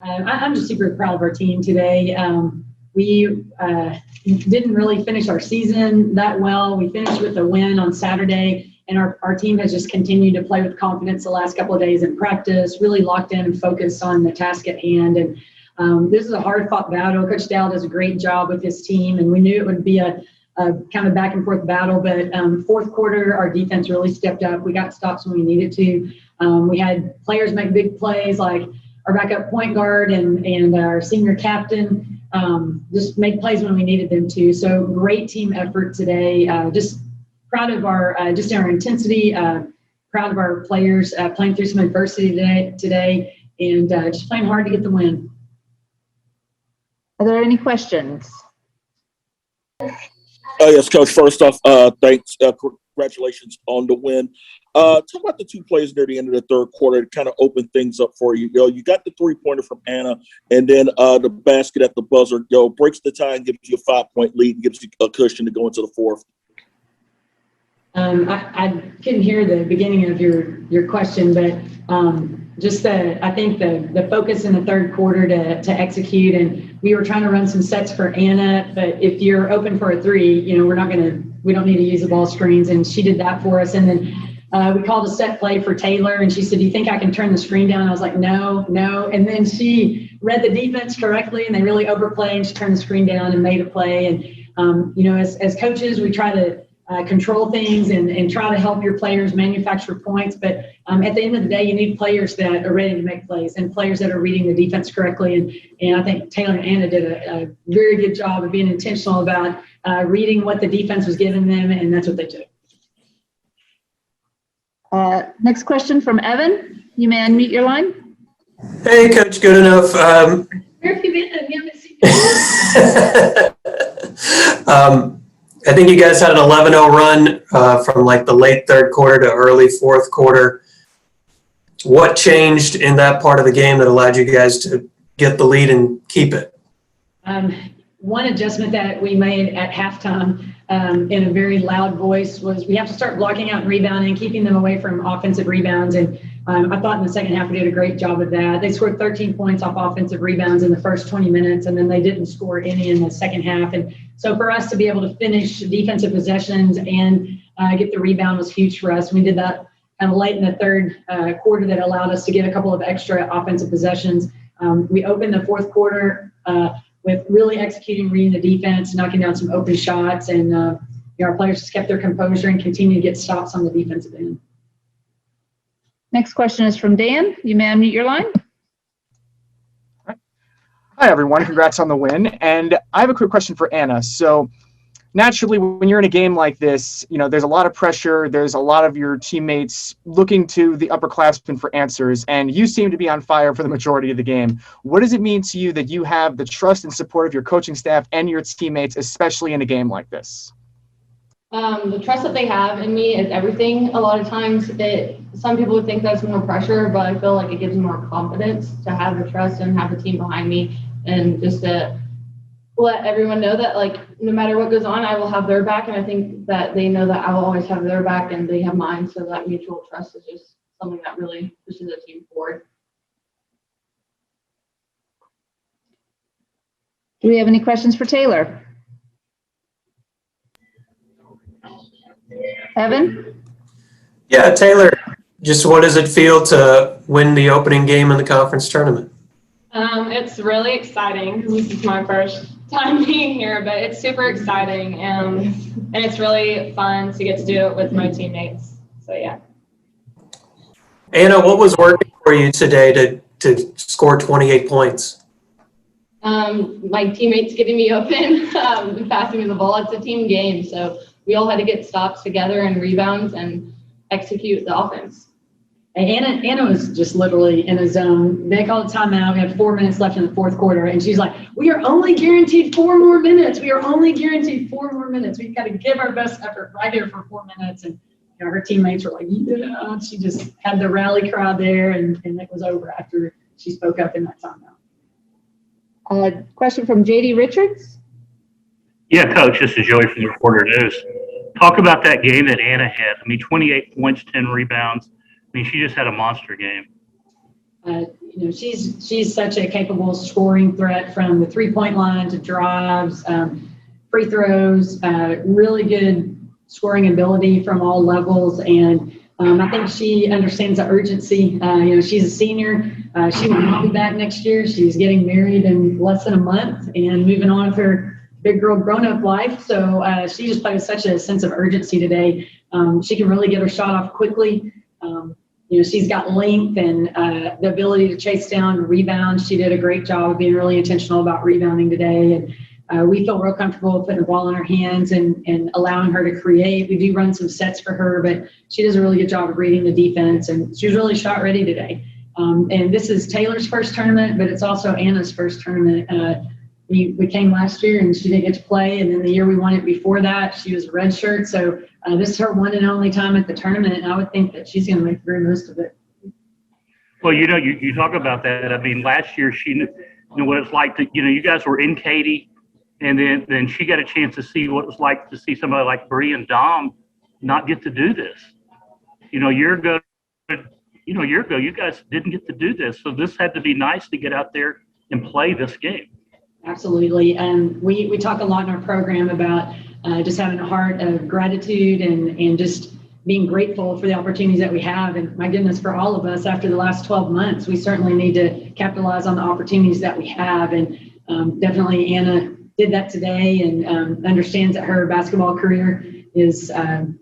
I'm just super proud of our team today. We didn't really finish our season that well. We finished with a win on Saturday, and our team has just continued to play with confidence the last couple of days in practice, really locked in and focused on the task at hand. And this is a hard-fought battle. Coach Dow does a great job with his team, and we knew it would be a kind of back-and-forth battle. But fourth quarter, our defense really stepped up. We got stops when we needed to. We had players make big plays like our backup point guard and our senior captain just made plays when we needed them to. So great team effort today. Just proud of our intensity. Proud of our players playing through some adversity today, and just playing hard to get the win. Are there any questions? Yes, Coach. First off, thanks. Congratulations on the win. Talk about the two plays near the end of the third quarter to kind of open things up for you. You got the three-pointer from Anna, and then the basket at the buzzer. Breaks the tie and gives you a 5-point lead and gives you a cushion to go into the fourth. I couldn't hear the beginning of your question, but I think the focus in the third quarter to execute, and we were trying to run some sets for Anna, but if you're open for a three, we don't need to use the ball screens, and she did that for us. And then we called a set play for Taylor, and she said, "Do you think I can turn the screen down?" I was like, no. And then she read the defense correctly, and they really overplayed, and she turned the screen down and made a play. And as coaches, we try to control things and try to help your players manufacture points. But at the end of the day, you need players that are ready to make plays and players that are reading the defense correctly. And I think Taylor and Anna did a very good job of being intentional about reading what the defense was giving them, and that's what they took. Next question from Evan. You may unmute your line. Hey, Coach Good Enough. Where have you been? You haven't seen me. I think you guys had an 11-0 run from like the late third quarter to early fourth quarter. What changed in that part of the game that allowed you guys to get the lead and keep it? One adjustment that we made at halftime in a very loud voice was we have to start blocking out and rebounding, keeping them away from offensive rebounds. And I thought in the second half we did a great job of that. They scored 13 points off offensive rebounds in the first 20 minutes, and then they didn't score any in the second half. And so for us to be able to finish defensive possessions and get the rebound was huge for us. We did that kind of late in the third quarter that allowed us to get a couple of extra offensive possessions. We opened the fourth quarter with really executing, reading the defense, knocking down some open shots, and our players just kept their composure and continued to get stops on the defensive end. Next question is from Dan. You may unmute your line. Hi, everyone. Congrats on the win. And I have a quick question for Anna. So naturally, when you're in a game like this, there's a lot of pressure. There's a lot of your teammates looking to the upperclassmen for answers, and you seem to be on fire for the majority of the game. What does it mean to you that you have the trust and support of your coaching staff and your teammates, especially in a game like this? The trust that they have in me is everything. A lot of times some people would think that's more pressure, but I feel like it gives me more confidence to have the trust and have the team behind me, and just to let everyone know that, like, no matter what goes on, I will have their back. And I think that they know that I will always have their back and they have mine. So that mutual trust is just something that really pushes a team forward. Do we have any questions for Taylor? Evan? Yeah, Taylor, just what does it feel to win the opening game in the conference tournament? It's really exciting. This is my first time being here, but it's super exciting, and it's really fun to get to do it with my teammates. So, yeah. Anna, what was working for you today to score 28 points? My teammates getting me open and passing me the ball. It's a team game, so we all had to get stops together and rebounds and execute the offense. Anna was just literally in a zone. They called a timeout. We had 4 minutes left in the fourth quarter, and she's like, "We are only guaranteed 4 more minutes. We are only guaranteed 4 more minutes. We've got to give our best effort right here for 4 minutes." And her teammates were like, "Yeah." She just had the rally cry there, and it was over after she spoke up in that timeout. Question from JD Richards. Yeah, Coach, this is Joey from the Reporter News. Talk about that game that Anna had. 28 points, 10 rebounds. She just had a monster game. She's such a capable scoring threat from the 3-point line to drives, free throws, really good scoring ability from all levels. And I think she understands the urgency. She's a senior. She will not be back next year. She's getting married in less than a month and moving on with her big girl grown-up life. So she just played with such a sense of urgency today. She can really get her shot off quickly. She's got length and the ability to chase down and rebound. She did a great job of being really intentional about rebounding today. And we feel real comfortable putting the ball in her hands and allowing her to create. We do run some sets for her, but she does a really good job of reading the defense. And she was really shot ready today. And this is Taylor's first tournament, but it's also Anna's first tournament. We came last year and she didn't get to play. And then the year we won it before that, she was a red shirt. So this is her one and only time at the tournament. And I would think that she's going to make the very most of it. Well, you talk about that. I mean, last year she knew what it's like to, you guys were in Katy, and then she got a chance to see what it was like to see somebody like Bree and Dom not get to do this. A year ago, you guys didn't get to do this. So this had to be nice to get out there and play this game. Absolutely. And we talk a lot in our program about just having a heart of gratitude and just being grateful for the opportunities that we have. And my goodness, for all of us after the last 12 months, we certainly need to capitalize on the opportunities that we have. And definitely Anna did that today and understands that her basketball career is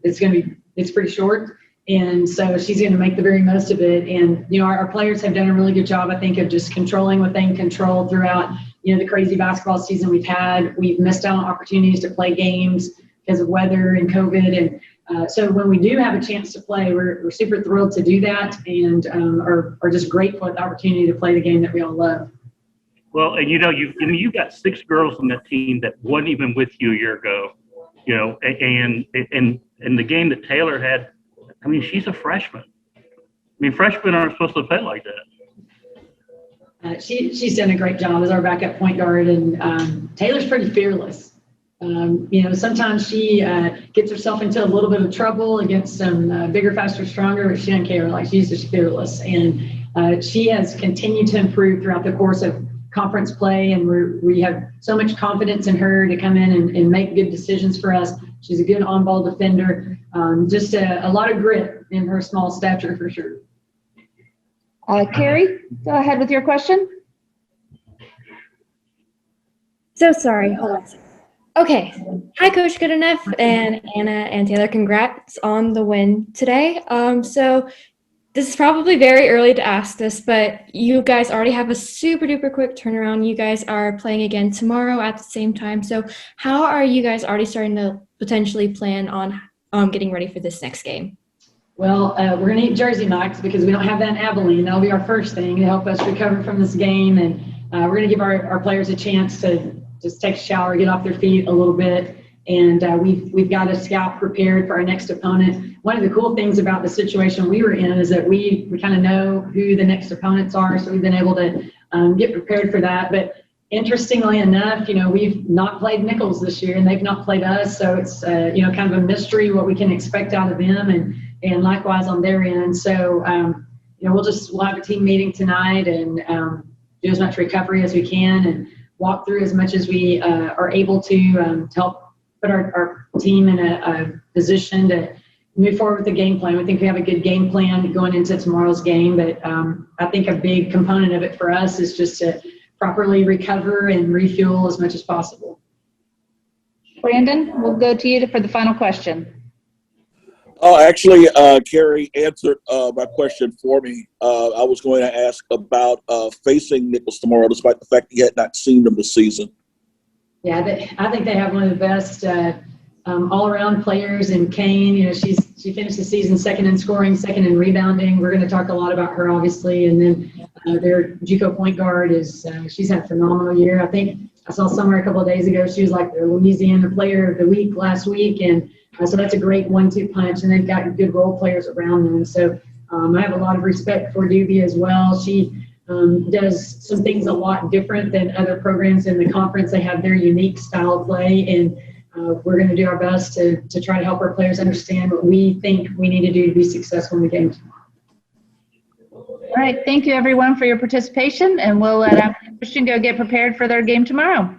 it's pretty short. And so she's going to make the very most of it. And, our players have done a really good job, I think, of just controlling what they can control throughout, the crazy basketball season we've had. We've missed out on opportunities to play games because of weather and COVID. And so when we do have a chance to play, we're super thrilled to do that and are just grateful for the opportunity to play the game that we all love. Well, and you got 6 girls on that team that wasn't even with you a year ago, and the game that Taylor had, I mean, she's a freshman. I mean, freshmen aren't supposed to play like that. She's done a great job as our backup point guard, and Taylor's pretty fearless. Sometimes she gets herself into a little bit of trouble against some bigger, faster, stronger, but she doesn't care. Like, she's just fearless, and she has continued to improve throughout the course of conference play, and we have so much confidence in her to come in and make good decisions for us. She's a good on-ball defender, just a lot of grit in her small stature for sure. Carrie, go ahead with your question. So sorry, hold on a second. Okay. Hi, Coach Goodenough and Anna and Taylor. Congrats on the win today. So this is probably very early to ask this, but you guys already have a super duper quick turnaround. You guys are playing again tomorrow at the same time. So how are you guys already starting to potentially plan on getting ready for this next game? Well, we're going to eat Jersey Mike's because we don't have that in Abilene. That'll be our first thing to help us recover from this game. And we're going to give our players a chance to just take a shower, get off their feet a little bit. And we've got a scout prepared for our next opponent. One of the cool things about the situation we were in is that we kind of know who the next opponents are. So we've been able to get prepared for that. But interestingly enough, we've not played Nichols this year and they've not played us. So it's, kind of a mystery what we can expect out of them and likewise on their end. So, we'll have a team meeting tonight and do as much recovery as we can and walk through as much as we are able to help put our team in a position to move forward with the game plan. We think we have a good game plan going into tomorrow's game, but I think a big component of it for us is just to properly recover and refuel as much as possible. Brandon, we'll go to you for the final question. Actually, Carrie answered my question for me. I was going to ask about facing Nichols tomorrow, despite the fact you had not seen them this season. Yeah, I think they have one of the best all-around players in Kane. She finished the season second in scoring, second in rebounding. We're going to talk a lot about her, obviously. And then their JUCO point guard she's had a phenomenal year. I think I saw somewhere a couple of days ago she was like the Louisiana Player of the Week last week, and so that's a great 1-2 punch. And they've got good role players around them. So I have a lot of respect for Doobie as well. She does some things a lot different than other programs in the conference. They have their unique style of play, and we're going to do our best to try to help our players understand what we think we need to do to be successful in the game tomorrow. All right, thank you everyone for your participation, and we'll let Christian go get prepared for their game tomorrow.